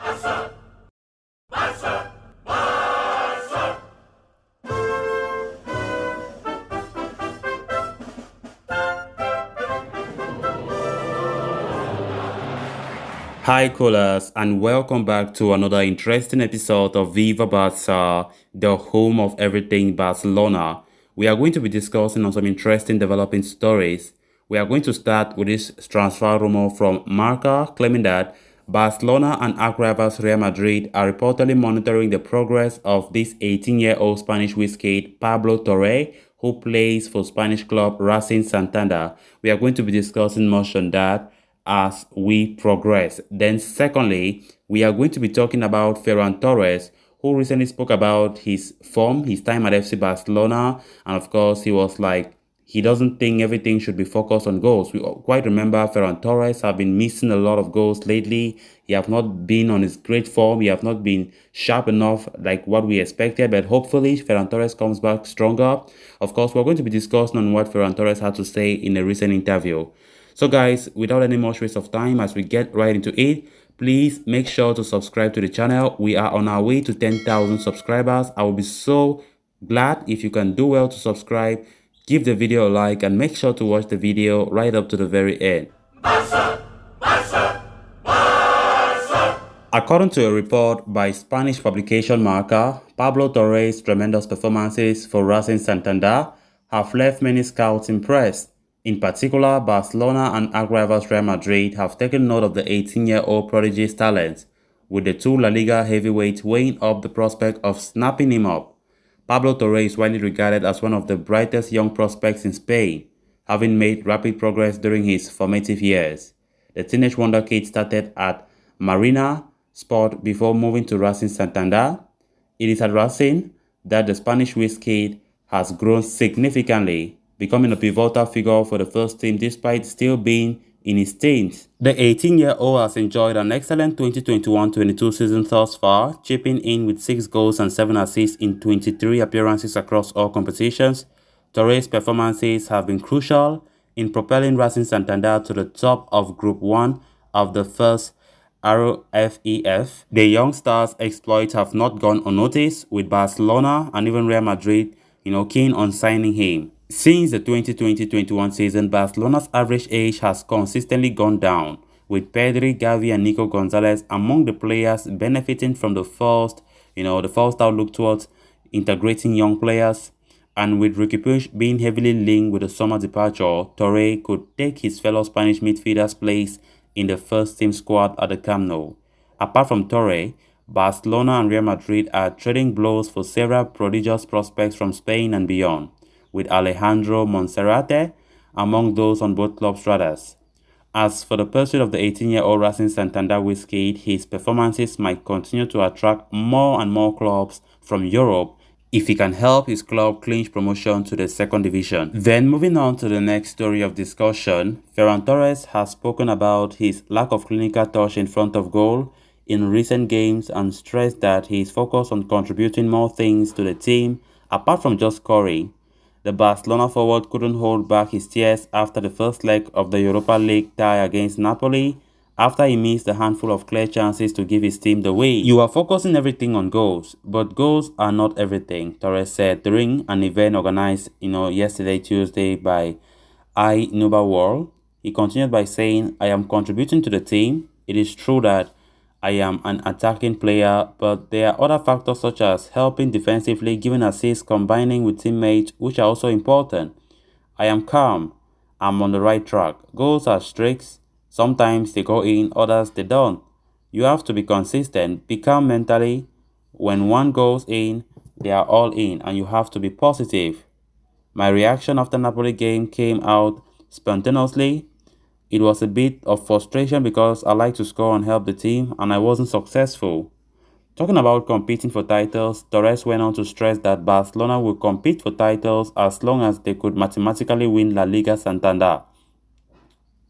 Barça, Barça, Barça. Hi, callers, and welcome back to another interesting episode of Viva Barça, the home of everything Barcelona. We are going to be discussing on some interesting developing stories. We are going to start with this transfer rumor from Marca claiming that Barcelona and arch-rivals Real Madrid are reportedly monitoring the progress of this 18-year-old Spanish wizkid Pablo Torre, who plays for Spanish club Racing Santander. We are going to be discussing much on that as we progress. Then secondly, we are going to be talking about Ferran Torres, who recently spoke about his form, his time at FC Barcelona, and of course he was like, he doesn't think everything should be focused on goals. We quite remember Ferran Torres have been missing a lot of goals lately. He have not been on his great form. He have not been sharp enough like what we expected. But hopefully Ferran Torres comes back stronger. Of course, we're going to be discussing on what Ferran Torres had to say in a recent interview. So guys, without any more waste of time, as we get right into it, please make sure to subscribe to the channel. We are on our way to 10,000 subscribers. I will be so glad if you can do well to subscribe. Give the video a like and make sure to watch the video right up to the very end. Barça, Barça, Barça. According to a report by Spanish publication Marca, Pablo Torres' tremendous performances for Racing Santander have left many scouts impressed. In particular, Barcelona and arch-rivals Real Madrid have taken note of the 18-year-old prodigy's talents, with the two La Liga heavyweights weighing up the prospect of snapping him up. Pablo Torre is widely regarded as one of the brightest young prospects in Spain, having made rapid progress during his formative years. The teenage wonderkid started at Marina Sport before moving to Racing Santander. It is at Racing that the Spanish wizkid has grown significantly, becoming a pivotal figure for the first team despite still being in his teens. The 18-year-old has enjoyed an excellent 2021-22 season thus far, chipping in with 6 goals and 7 assists in 23 appearances across all competitions. Torres' performances have been crucial in propelling Racing Santander to the top of Group 1 of the first RFEF. The young star's exploits have not gone unnoticed, with Barcelona and even Real Madrid, keen on signing him. Since the 2020-21 season, Barcelona's average age has consistently gone down, with Pedri, Gavi and Nico Gonzalez among the players benefiting from the first outlook towards integrating young players. And with Ricky Puig being heavily linked with the summer departure, Torre could take his fellow Spanish midfielder's place in the first team squad at the Camp Nou. Apart from Torre, Barcelona and Real Madrid are trading blows for several prodigious prospects from Spain and beyond, with Alejandro Monserrate among those on both clubs' radars. As for the pursuit of the 18-year-old Racing Santander wizkid, his performances might continue to attract more and more clubs from Europe if he can help his club clinch promotion to the second division. Then moving on to the next story of discussion, Ferran Torres has spoken about his lack of clinical touch in front of goal in recent games and stressed that he is focused on contributing more things to the team apart from just scoring. The Barcelona forward couldn't hold back his tears after the first leg of the Europa League tie against Napoli after he missed a handful of clear chances to give his team the win. "You are focusing everything on goals, but goals are not everything," Torres said during an event organized yesterday Tuesday by iNuba World. He continued by saying, "I am contributing to the team. It is true that I am an attacking player, but there are other factors such as helping defensively, giving assists, combining with teammates, which are also important. I am calm. I'm on the right track. Goals are streaks. Sometimes they go in, others they don't. You have to be consistent, be calm mentally. When one goes in, they are all in, and you have to be positive." My reaction after Napoli game came out spontaneously. It was a bit of frustration because I like to score and help the team, and I wasn't successful. Talking about competing for titles, Torres went on to stress that Barcelona will compete for titles as long as they could mathematically win La Liga Santander.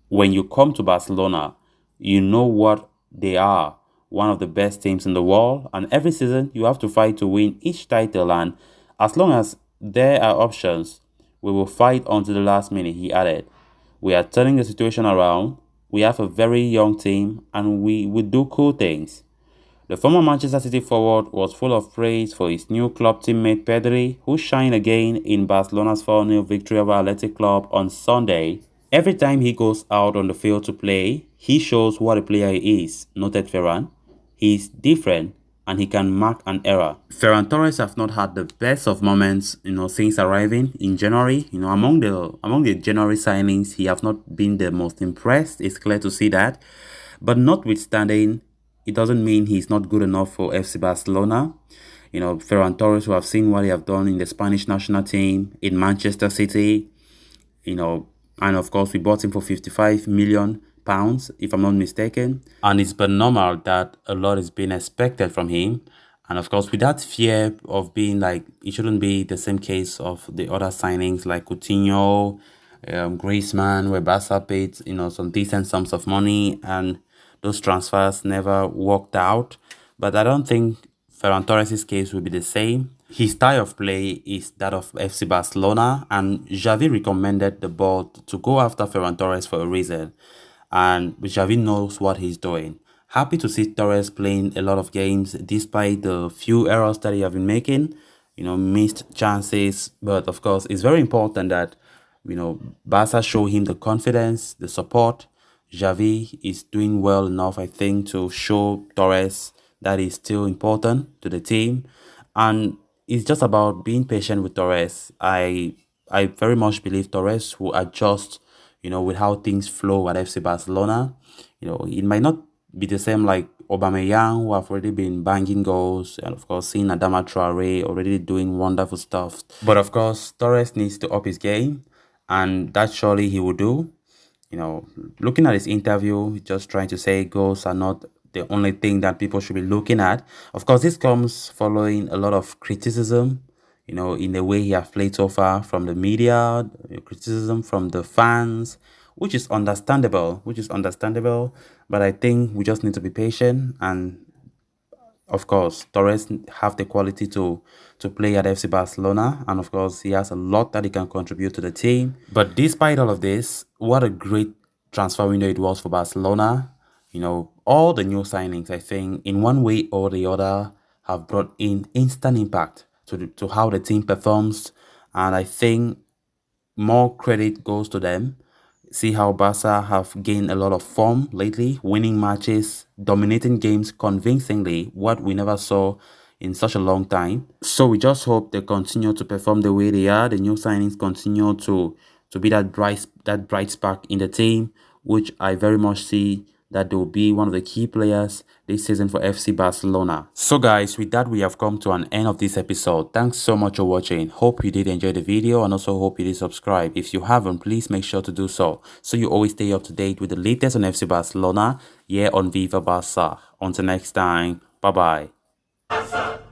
When you come to Barcelona, you know what they are, one of the best teams in the world, and every season you have to fight to win each title, and as long as there are options, we will fight until the last minute, he added. We are turning the situation around. We have a very young team and we will do cool things. The former Manchester City forward was full of praise for his new club teammate Pedri, who shined again in Barcelona's 4-0 victory over Athletic Club on Sunday. Every time he goes out on the field to play, he shows what a player he is, noted Ferran. He's different and he can mark an error. Ferran Torres have not had the best of moments, since arriving in January. Among the January signings, he have not been the most impressed. It's clear to see that. But notwithstanding, it doesn't mean he's not good enough for FC Barcelona. Ferran Torres, who have seen what he have done in the Spanish national team, in Manchester City, and of course we bought him for 55 million pounds, if I'm not mistaken. And it's but normal that a lot is being expected from him. And of course, with that fear of being like, it shouldn't be the same case of the other signings like Coutinho, Griezmann, where Barca paid, some decent sums of money, and those transfers never worked out. But I don't think Ferran Torres' case will be the same. His style of play is that of FC Barcelona, and Xavi recommended the board to go after Ferran Torres for a reason. And Xavi knows what he's doing. Happy to see Torres playing a lot of games despite the few errors that he has been making, missed chances. But of course, it's very important that, Barca show him the confidence, the support. Xavi is doing well enough, I think, to show Torres that is still important to the team. And it's just about being patient with Torres. I very much believe Torres will adjust, with how things flow at FC Barcelona. It might not be the same like Aubameyang, who have already been banging goals, and of course seeing Adama Traore already doing wonderful stuff. But of course, Torres needs to up his game, and that surely he will do. Looking at his interview, just trying to say goals are not the only thing that people should be looking at. Of course, this comes following a lot of criticism, in the way he has played so far from the media, criticism from the fans, which is understandable, but I think we just need to be patient. And of course, Torres have the quality to play at FC Barcelona, and of course, he has a lot that he can contribute to the team. But despite all of this, what a great transfer window it was for Barcelona. All the new signings, I think, in one way or the other, have brought in instant impact to how the team performs, and I think more credit goes to them. See how Barca have gained a lot of form lately, winning matches, dominating games convincingly, what we never saw in such a long time. So we just hope they continue to perform the way they are. The new signings continue to be that bright spark in the team, which I very much see that they will be one of the key players this season for FC Barcelona. So guys, with that, we have come to an end of this episode. Thanks so much for watching. Hope you did enjoy the video, and also hope you did subscribe. If you haven't, please make sure to do so you always stay up to date with the latest on FC Barcelona here on Viva Barça. Until next time, bye bye.